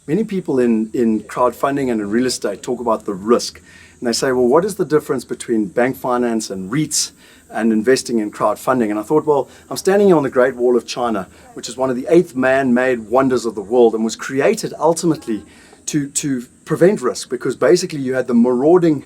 Many people in crowdfunding and in real estate talk about the risk. And they say, well, what is the difference between bank finance and REITs and investing in crowdfunding? And I thought, well, I'm standing here on the Great Wall of China, which is one of the 8th man-made wonders of the world and was created ultimately to prevent risk, because basically you had the marauding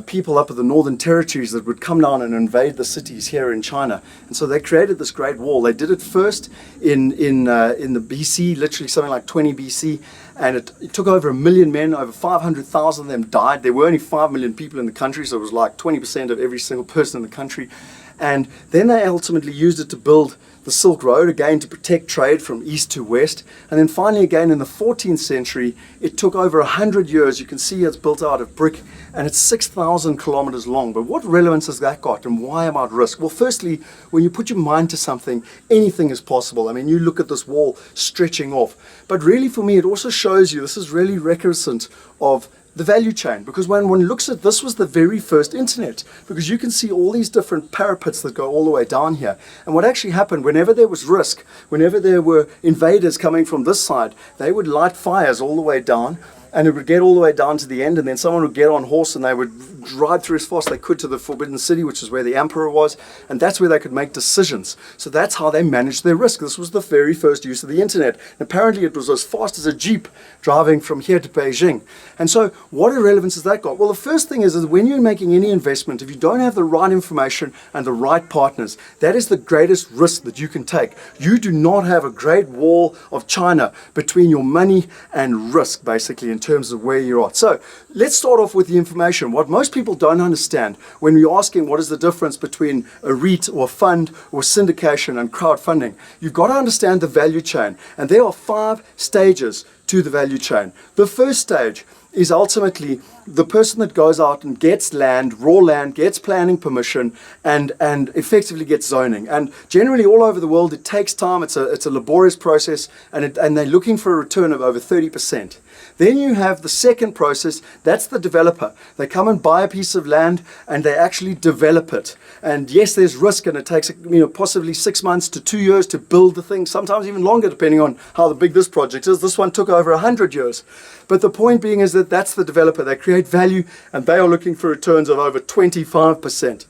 people up at the Northern Territories that would come down and invade the cities here in China. And so they created this great wall. They did it first in the BC, literally something like 20 BC, and it took over 1 million men. Over 500,000 of them died. There were only 5 million people in the country, so it was like 20% of every single person in the country. And then they ultimately used it to build the Silk Road, again to protect trade from east to west. And then finally, again in the 14th century, it took over 100 years. You can see it's built out of brick, and it's 6,000 kilometers long. But what relevance has that got, and why about risk? Well, firstly, when you put your mind to something, anything is possible. I mean, you look at this wall stretching off. But really, for me, it also shows you, this is really reminiscent of the value chain, because when one looks at this, was the very first internet, because you can see all these different parapets that go all the way down here. And what actually happened, whenever there was risk, whenever there were invaders coming from this side, they would light fires all the way down, and it would get all the way down to the end, and then someone would get on horse and they would ride through as fast as they could to the Forbidden City, which is where the emperor was, and that's where they could make decisions. So that's how they managed their risk. This was the very first use of the internet. And apparently it was as fast as a jeep driving from here to Beijing. And so what relevance has that got? Well, the first thing is when you're making any investment, if you don't have the right information and the right partners, that is the greatest risk that you can take. You do not have a Great Wall of China between your money and risk, basically, in terms of where you're at. So let's start off with the information. What most people don't understand when we're asking what is the difference between a REIT or a fund or syndication and crowdfunding, you've got to understand the value chain. And there are 5 stages to the value chain. The first stage is ultimately the person that goes out and gets land, raw land, gets planning permission, and effectively gets zoning. And generally all over the world, it takes time. It's a laborious process, and they're looking for a return of over 30%. Then you have the second process. That's the developer. They come and buy a piece of land and they actually develop it. And yes, there's risk, and it takes possibly 6 months to 2 years to build the thing, sometimes even longer depending on how big this project is. This one took over 100 years. But the point being is that that's the developer. They create value and they are looking for returns of over 25%.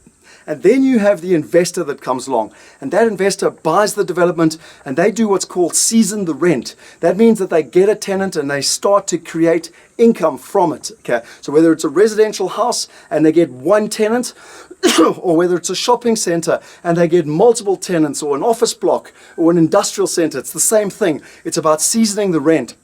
And then you have the investor that comes along, and that investor buys the development, and they do what's called season the rent. That means that they get a tenant and they start to create income from it. Okay, so whether it's a residential house and they get one tenant, or whether it's a shopping center and they get multiple tenants, or an office block or an industrial center, it's the same thing. It's about seasoning the rent.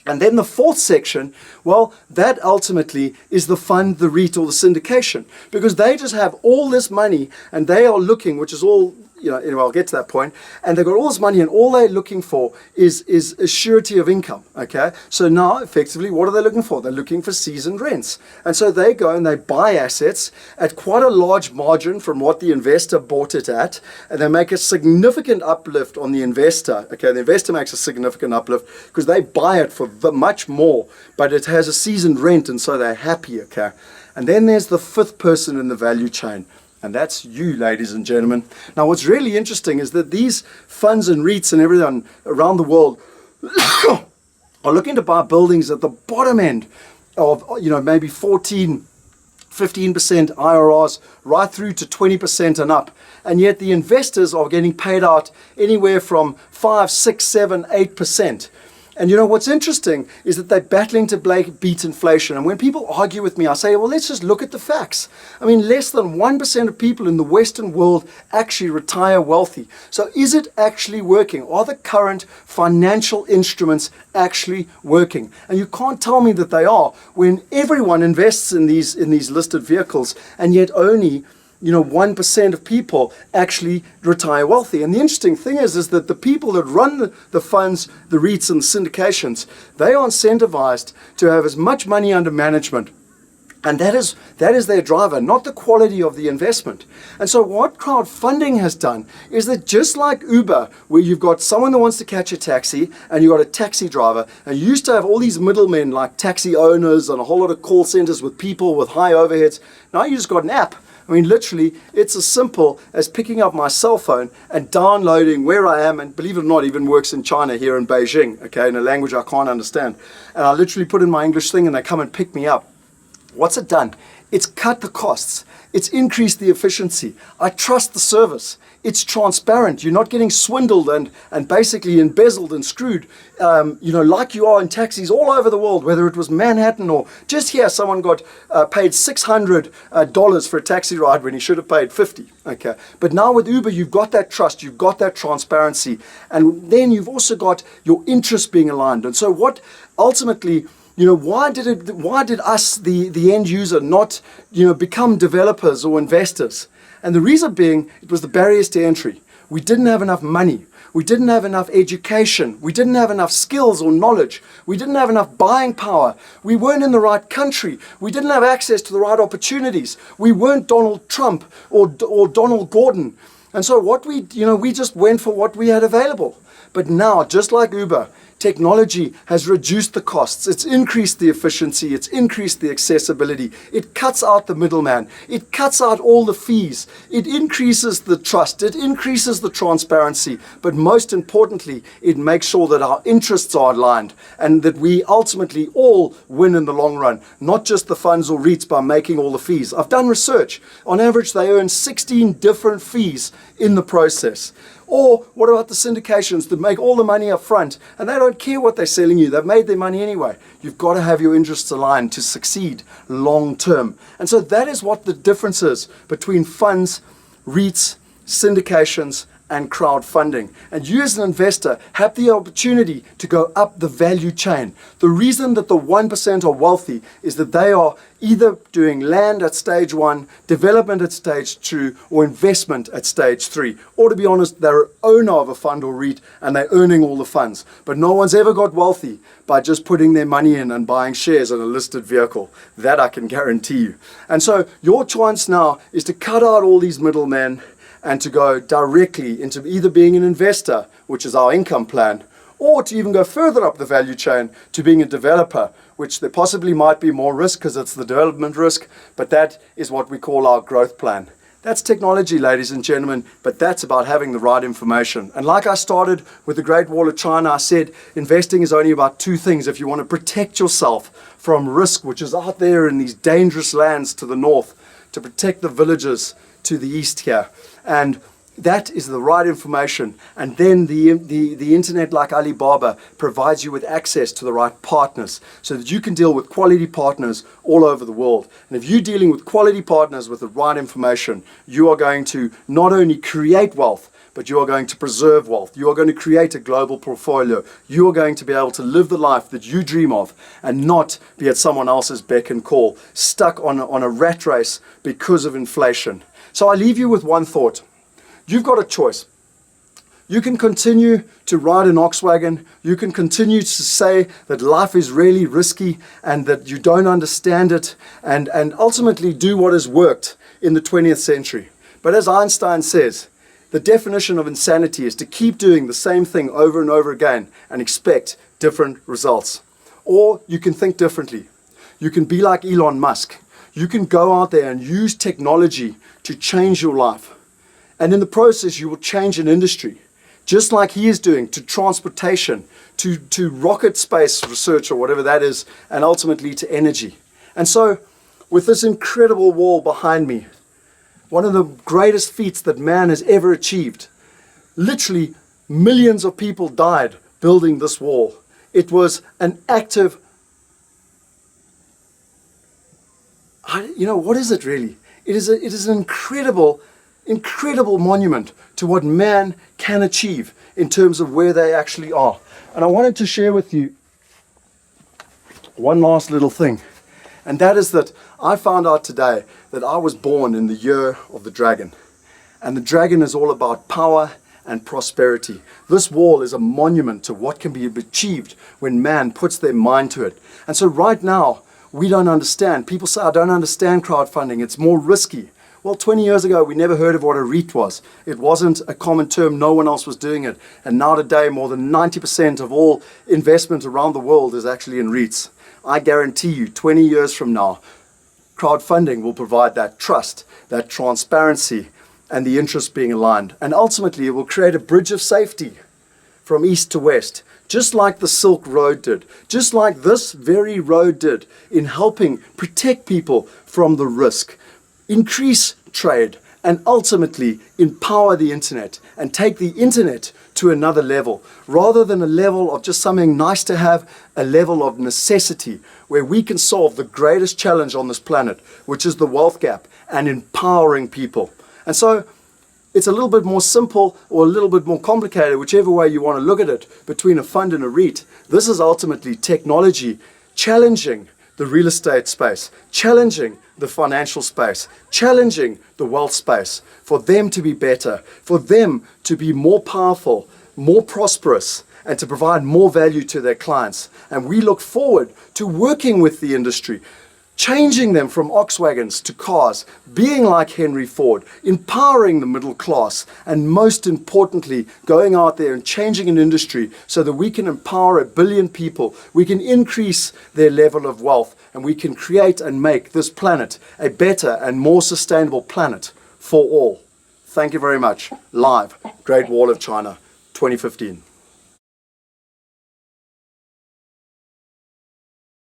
And then the fourth section, well, that ultimately is the fund, the REIT, or the syndication, because they just have all this money and they are looking, which is all, anyway, I'll get to that point, and they've got all this money and all they're looking for is a surety of income, okay? So now, effectively, what are they looking for? They're looking for seasoned rents. And so they go and they buy assets at quite a large margin from what the investor bought it at, and they make a significant uplift on the investor, okay? The investor makes a significant uplift because they buy it for much more, but it has a seasoned rent, and so they're happy, okay? And then there's the fifth person in the value chain. And that's you, ladies and gentlemen. Now, what's really interesting is that these funds and REITs and everyone around the world are looking to buy buildings at the bottom end of, maybe 14, 15% IRRs, right through to 20% and up. And yet the investors are getting paid out anywhere from 5, 6, 7, 8%. And what's interesting is that they're battling to beat inflation. And when people argue with me, I say, well, let's just look at the facts. I mean, less than 1% of people in the Western world actually retire wealthy. So is it actually working? Are the current financial instruments actually working? And you can't tell me that they are when everyone invests in these listed vehicles, and yet only 1% of people actually retire wealthy. And the interesting thing is that the people that run the funds, the REITs and the syndications, they are incentivized to have as much money under management. And that is their driver, not the quality of the investment. And so what crowdfunding has done is that just like Uber, where you've got someone that wants to catch a taxi and you've got a taxi driver, and you used to have all these middlemen like taxi owners and a whole lot of call centers with people with high overheads. Now you just got an app. I mean, literally, it's as simple as picking up my cell phone and downloading where I am, and believe it or not, even works in China here in Beijing, okay, in a language I can't understand. And I literally put in my English thing and they come and pick me up. What's it done? It's cut the costs. It's increased the efficiency. I trust the service. It's transparent. You're not getting swindled and basically embezzled and screwed, like you are in taxis all over the world, whether it was Manhattan or just here, someone got paid $600 for a taxi ride when he should have paid 50. Okay. But now with Uber, you've got that trust, you've got that transparency, and then you've also got your interests being aligned. And so what ultimately, why did us, the end user, not, become developers or investors? And the reason being, it was the barriers to entry. We didn't have enough money. We didn't have enough education. We didn't have enough skills or knowledge. We didn't have enough buying power. We weren't in the right country. We didn't have access to the right opportunities. We weren't Donald Trump or Donald Gordon. And so we just went for what we had available. But now, just like Uber, technology has reduced the costs. It's increased the efficiency. It's increased the accessibility. It cuts out the middleman. It cuts out all the fees. It increases the trust. It increases the transparency. But most importantly, it makes sure that our interests are aligned and that we ultimately all win in the long run, not just the funds or REITs by making all the fees. I've done research. On average, they earn 16 different fees in the process. Or what about the syndications that make all the money up front and they don't care what they're selling you? They've made their money anyway. You've got to have your interests aligned to succeed long term. And so that is what the difference is between funds, REITs, syndications, and crowdfunding. And you as an investor have the opportunity to go up the value chain. The reason that the 1% are wealthy is that they are either doing land at stage 1, development at stage 2, or investment at stage 3. Or to be honest, they're owner of a fund or REIT and they're earning all the funds. But no one's ever got wealthy by just putting their money in and buying shares in a listed vehicle. That I can guarantee you. And so your chance now is to cut out all these middlemen and to go directly into either being an investor, which is our income plan, or to even go further up the value chain to being a developer, which there possibly might be more risk because it's the development risk, but that is what we call our growth plan. That's technology, ladies and gentlemen, but that's about having the right information. And like I started with the Great Wall of China, I said investing is only about 2 things. If you want to protect yourself from risk, which is out there in these dangerous lands to the north, to protect the villages to the east here. And that is the right information. And then the internet, like Alibaba, provides you with access to the right partners so that you can deal with quality partners all over the world. And if you're dealing with quality partners with the right information, you are going to not only create wealth, but you are going to preserve wealth. You are going to create a global portfolio. You are going to be able to live the life that you dream of and not be at someone else's beck and call, stuck on a rat race because of inflation. So I leave you with one thought. You've got a choice. You can continue to ride an ox wagon. You can continue to say that life is really risky and that you don't understand it and ultimately do what has worked in the 20th century. But as Einstein says, the definition of insanity is to keep doing the same thing over and over again and expect different results. Or you can think differently. You can be like Elon Musk. You can go out there and use technology to change your life. And in the process, you will change an industry, just like he is doing, to transportation, to rocket space research or whatever that is, and ultimately to energy. And so, with this incredible wall behind me, one of the greatest feats that man has ever achieved, literally millions of people died building this wall. It was an active, what is it really? It is an incredible monument to what man can achieve in terms of where they actually are. And I wanted to share with you one last little thing. And that is that I found out today that I was born in the year of the dragon. And the dragon is all about power and prosperity. This wall is a monument to what can be achieved when man puts their mind to it. And so right now, we don't understand. People say, I don't understand crowdfunding. It's more risky. Well, 20 years ago, we never heard of what a REIT was. It wasn't a common term. No one else was doing it. And now today, more than 90% of all investment around the world is actually in REITs. I guarantee you, 20 years from now, crowdfunding will provide that trust, that transparency, and the interests being aligned. And ultimately, it will create a bridge of safety from east to west, just like the Silk Road did, just like this very road did in helping protect people from the risk, increase trade, and ultimately empower the internet and take the internet to another level, rather than a level of just something nice to have, a level of necessity where we can solve the greatest challenge on this planet, which is the wealth gap, and empowering people. And so it's a little bit more simple or a little bit more complicated, whichever way you want to look at it, between a fund and a REIT. This is ultimately technology challenging the real estate space, challenging the financial space, challenging the wealth space, for them to be better, for them to be more powerful, more prosperous, and to provide more value to their clients. And we look forward to working with the industry, changing them from ox wagons to cars, being like Henry Ford, empowering the middle class, and most importantly, going out there and changing an industry so that we can empower 1 billion people, we can increase their level of wealth, and we can create and make this planet a better and more sustainable planet for all. Thank you very much. Live, Great Wall of China, 2015.